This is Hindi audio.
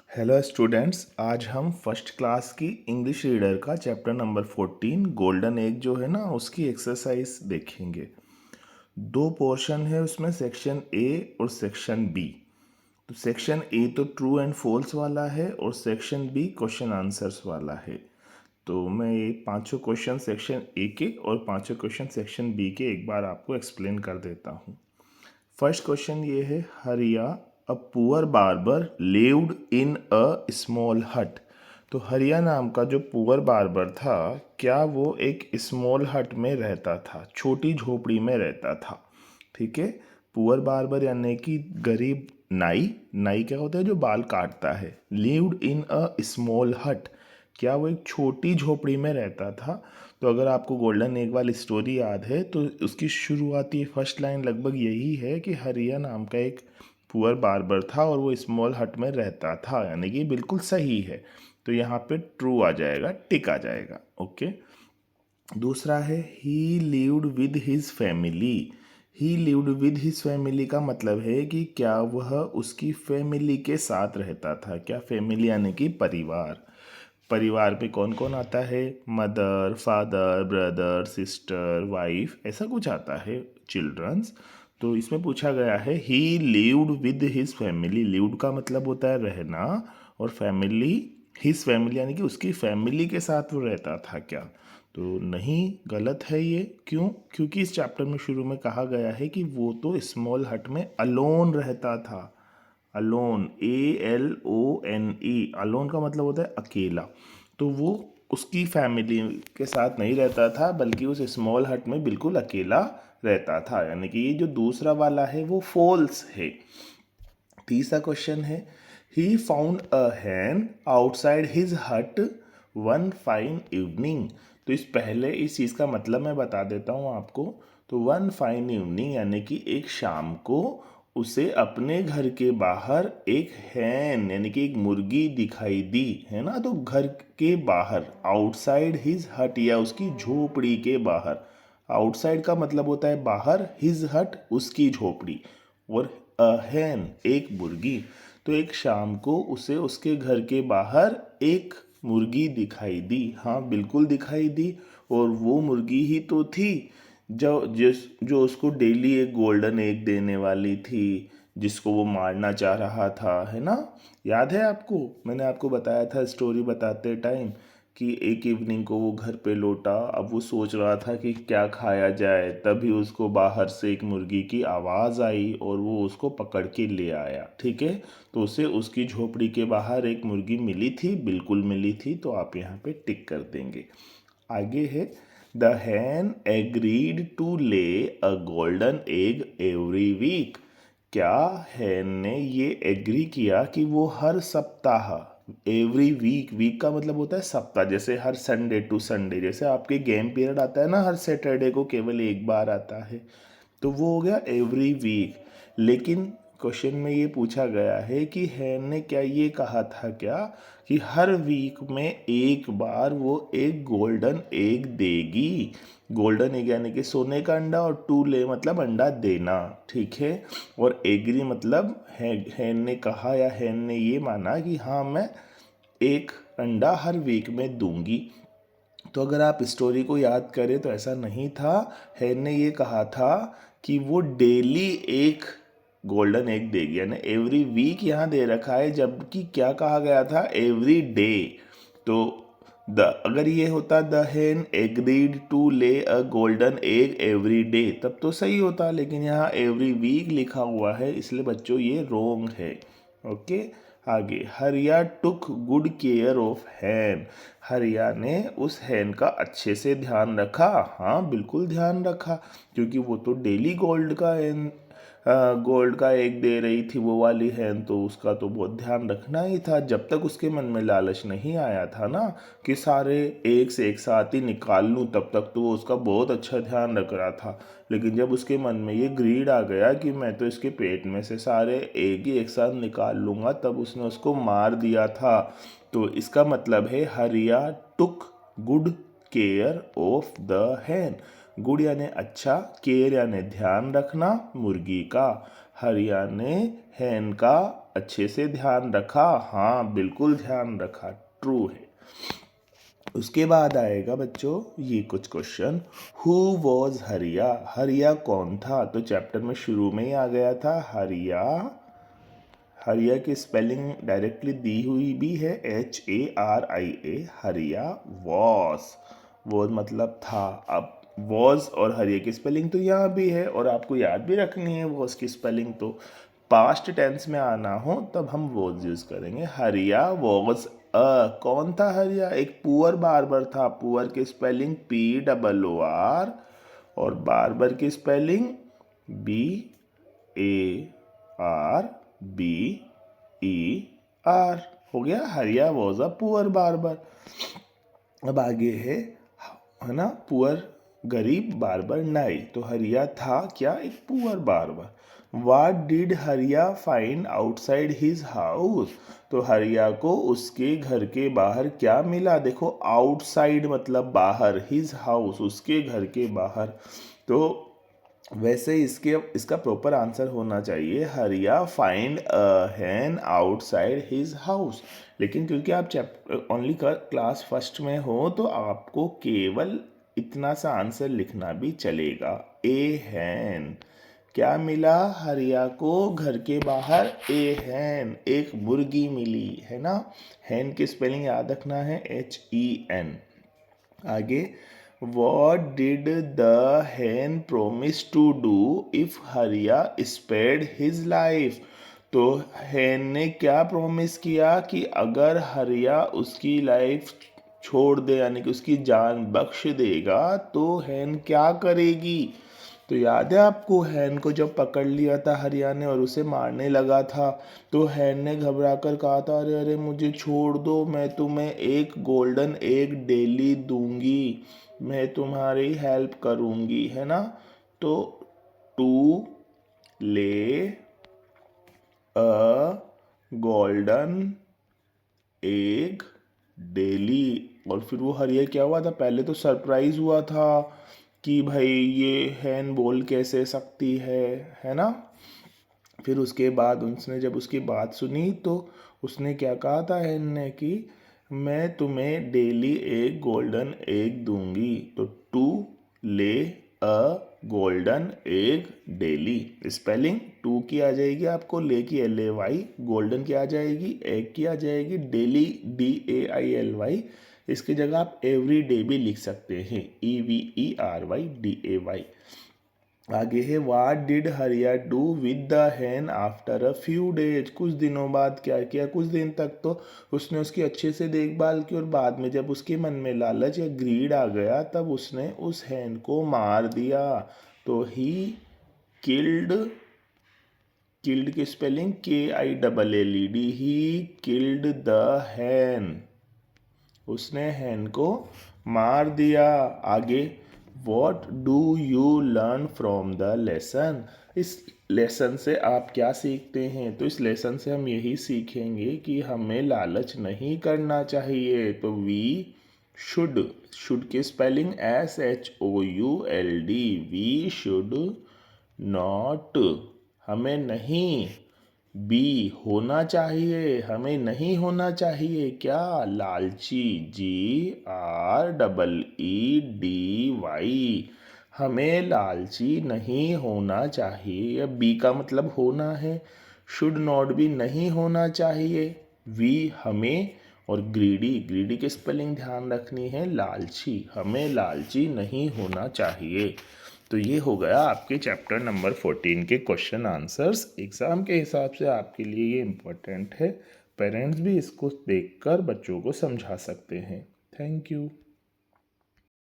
हेलो स्टूडेंट्स, आज हम फर्स्ट क्लास की इंग्लिश रीडर का चैप्टर नंबर 14 गोल्डन एग जो है ना उसकी एक्सरसाइज देखेंगे। दो पोर्शन है उसमें, सेक्शन ए और सेक्शन बी। तो सेक्शन ए तो ट्रू एंड फॉल्स वाला है और सेक्शन बी क्वेश्चन आंसर्स वाला है। तो मैं ये पांचों क्वेश्चन सेक्शन ए के और पांचों क्वेश्चन सेक्शन बी के एक बार आपको एक्सप्लेन कर देता हूँ। फर्स्ट क्वेश्चन ये है, हरिया a poor barber lived in a small हट। तो हरिया नाम का जो पुअर बार्बर था, क्या वो एक स्मॉल हट में रहता था, छोटी झोपड़ी में रहता था। ठीक है, पुअर बार्बर यानी कि गरीब नाई। नाई क्या होता है, जो बाल काटता है। लिव्ड इन अ स्मॉल हट, क्या वो एक छोटी झोपड़ी में रहता था। तो अगर आपको गोल्डन एग वाली स्टोरी याद है तो उसकी शुरुआती फर्स्ट लाइन लगभग यही है कि हरिया नाम का एक पुअर बार्बर था और वो स्मॉल हट में रहता था, यानी कि बिल्कुल सही है। तो यहाँ पे ट्रू आ जाएगा, टिक आ जाएगा। ओके। दूसरा है, ही lived with his family. He lived with his family का मतलब है कि क्या वह उसकी फैमिली के साथ रहता था। क्या फैमिली यानी कि परिवार। परिवार पे कौन कौन आता है, mother, father, brother, sister, wife, ऐसा कुछ आता है, चिल्ड्रंस। तो इसमें पूछा गया है ही lived with his family. Lived का मतलब होता है रहना, और फैमिली, हिज फैमिली यानी कि उसकी फैमिली के साथ वो रहता था क्या। तो नहीं, गलत है ये। क्यों? क्योंकि इस चैप्टर में शुरू में कहा गया है कि वो तो स्मॉल हट में अलोन रहता था। अलोन, ALONE, अलोन का मतलब होता है अकेला। तो वो उसकी फैमिली के साथ नहीं रहता था, बल्कि उस स्मॉल हट में बिल्कुल अकेला रहता था, यानी कि ये जो दूसरा वाला है वो फॉल्स है। तीसरा क्वेश्चन है, he found a hen outside his hut one fine evening. तो इस चीज़ का मतलब मैं बता देता हूँ आपको। तो वन फाइन इवनिंग यानी कि एक शाम को उसे अपने घर के बाहर एक हैन यानी कि एक मुर्गी दिखाई दी, है ना। तो घर के बाहर, आउटसाइड हिज हट, या उसकी झोपड़ी के बाहर। आउटसाइड का मतलब होता है बाहर, हिज हट उसकी झोपड़ी, और हैन एक मुर्गी। तो एक शाम को उसे उसके घर के बाहर एक मुर्गी दिखाई दी। हाँ, बिल्कुल दिखाई दी। और वो मुर्गी ही तो थी जो उसको डेली एक गोल्डन एग देने वाली थी, जिसको वो मारना चाह रहा था, है ना। याद है आपको, मैंने आपको बताया था स्टोरी बताते टाइम कि एक इवनिंग को वो घर पे लौटा। अब वो सोच रहा था कि क्या खाया जाए, तभी उसको बाहर से एक मुर्गी की आवाज़ आई और वो उसको पकड़ के ले आया। ठीक है, तो उसे उसकी झोपड़ी के बाहर एक मुर्गी मिली थी, बिल्कुल मिली थी। तो आप यहाँ पे टिक कर देंगे। आगे है, the Hahn agreed to lay a golden egg every week. क्या हैन ने ये एग्री किया कि वो हर सप्ताह, एवरी वीक, वीक का मतलब होता है सप्ताह, जैसे हर संडे टू संडे, जैसे आपके गेम पीरियड आता है ना हर सैटरडे को केवल एक बार आता है, तो वो हो गया एवरी वीक। लेकिन क्वेश्चन में ये पूछा गया है कि हैन ने क्या ये कहा था क्या कि हर वीक में एक बार वो एक गोल्डन एग देगी। गोल्डन एग यानी कि सोने का अंडा, और टू ले मतलब अंडा देना। ठीक है, और एग्री मतलब हैन ने कहा या हैन ने ये माना कि हाँ, मैं एक अंडा हर वीक में दूंगी। तो अगर आप स्टोरी को याद करें तो ऐसा नहीं था। हैन ने ये कहा था कि वो डेली एक गोल्डन एग देगी, यानी एवरी वीक यहाँ दे रखा है, जबकि क्या कहा गया था, एवरी डे। तो द अगर ये होता the Hahn agreed to lay a golden egg every day, तब तो सही होता, लेकिन यहाँ एवरी वीक लिखा हुआ है, इसलिए बच्चों ये रोंग है। ओके। आगे, हरिया टुक गुड केयर ऑफ हैन। हरिया ने उस हैन का अच्छे से ध्यान रखा। हाँ, बिल्कुल ध्यान रखा, क्योंकि वो तो डेली गोल्ड का एग दे रही थी वो वाली हैन, तो उसका तो बहुत ध्यान रखना ही था, जब तक उसके मन में लालच नहीं आया था ना कि सारे एक से एक साथ ही निकाल लूँ, तब तक तो वो उसका बहुत अच्छा ध्यान रख रहा था। लेकिन जब उसके मन में ये ग्रीड आ गया कि मैं तो इसके पेट में से सारे एग ही एक साथ निकाल लूँगा, तब उसने उसको मार दिया था। तो इसका मतलब है हरिया took good care of the Hahn. Good यानी अच्छा, केयर यानी ध्यान रखना मुर्गी का। हरिया ने हैन का अच्छे से ध्यान रखा। हाँ, बिल्कुल ध्यान रखा, ट्रू है। उसके बाद आएगा बच्चों ये कुछ क्वेश्चन। हु वॉज हरिया? हरिया कौन था? तो चैप्टर में शुरू में ही आ गया था हरिया। हरिया की स्पेलिंग डायरेक्टली दी हुई भी है, HARIA। हरिया वॉज मतलब था। अब वॉज और हरिया की स्पेलिंग तो यहाँ भी है और आपको याद भी रखनी है वॉज की स्पेलिंग। तो पास्ट टेंस में आना हो तब हम वॉज यूज करेंगे। हरिया वॉज कौन था हरिया? एक पुअर बार्बर था। पुअर की स्पेलिंग POOR और बार्बर की स्पेलिंग BARBER। हो गया, हरिया वॉज अ पुअर बार्बर। अब आगे है ना, पुअर गरीब, बार्बर नाई। तो हरिया था क्या? एक पुअर बार्बर। What did हरिया फाइंड आउटसाइड हिज हाउस? तो हरिया को उसके घर के बाहर क्या मिला? देखो, आउटसाइड मतलब बाहर, हिज हाउस उसके घर के बाहर। तो वैसे इसका प्रॉपर आंसर होना चाहिए Hariya find a hen outside his house. लेकिन क्योंकि आप ओनली क्लास फर्स्ट में हो तो आपको केवल इतना सा आंसर लिखना भी चलेगा, ए हैन। क्या मिला हरिया को घर के बाहर? ए हैन, एक मुर्गी मिली, है ना। हैन की स्पेलिंग याद रखना है, HEN। आगे, what did the hen promise to do if हरिया spared his life? तो हैन ने क्या प्रॉमिस किया कि अगर हरिया उसकी लाइफ छोड़ दे, यानी कि उसकी जान बख्श देगा, तो हैन क्या करेगी? तो याद है आपको, हैन को जब पकड़ लिया था हरिया ने और उसे मारने लगा था, तो हैन ने घबरा कर कहा था, अरे अरे मुझे छोड़ दो, मैं तुम्हें एक गोल्डन एग डेली दूंगी, मैं तुम्हारी हेल्प करूंगी, है ना। तो to lay a golden egg daily. और फिर वो हरिया क्या हुआ था? पहले तो सरप्राइज हुआ था कि भाई ये हैन बोल कैसे सकती है ना। फिर उसके बाद उसने जब उसकी बात सुनी तो उसने क्या कहा था हैन ने कि मैं तुम्हें डेली एक गोल्डन एग दूंगी। तो to lay a golden egg daily, spelling to की आ जाएगी आपको, ले की LAY, गोल्डन की आ जाएगी, एग की आ जाएगी डेली DAILY। इसकी जगह आप एवरी डे भी लिख सकते हैं, EVERYDAY। आगे है, वाट डिड हरिया do with the Hahn after a few days? कुछ दिनों बाद क्या किया? कुछ दिन तक तो उसने उसकी अच्छे से देखभाल की और बाद में जब उसके मन में लालच या ग्रीड आ गया तब उसने उस हैन को मार दिया। तो ही किल्ड, किल्ड की spelling KILLED, he killed the हैन, उसने हैन को मार दिया। आगे, what do you learn from the lesson? इस लेसन से आप क्या सीखते हैं? तो इस लेसन से हम यही सीखेंगे कि हमें लालच नहीं करना चाहिए। तो वी शुड की spelling SHOULD, we should not, हमें नहीं, बी होना चाहिए, हमें नहीं होना चाहिए क्या? लालची, GREEDY, हमें लालची नहीं होना चाहिए। या बी का मतलब होना है, शुड नॉट भी नहीं होना चाहिए, वी हमें, और ग्रीडी की स्पेलिंग ध्यान रखनी है, लालची, हमें लालची नहीं होना चाहिए। तो ये हो गया आपके चैप्टर नंबर 14 के क्वेश्चन आंसर्स। एग्ज़ाम के हिसाब से आपके लिए ये इम्पोर्टेंट है, पेरेंट्स भी इसको देखकर बच्चों को समझा सकते हैं। Thank you.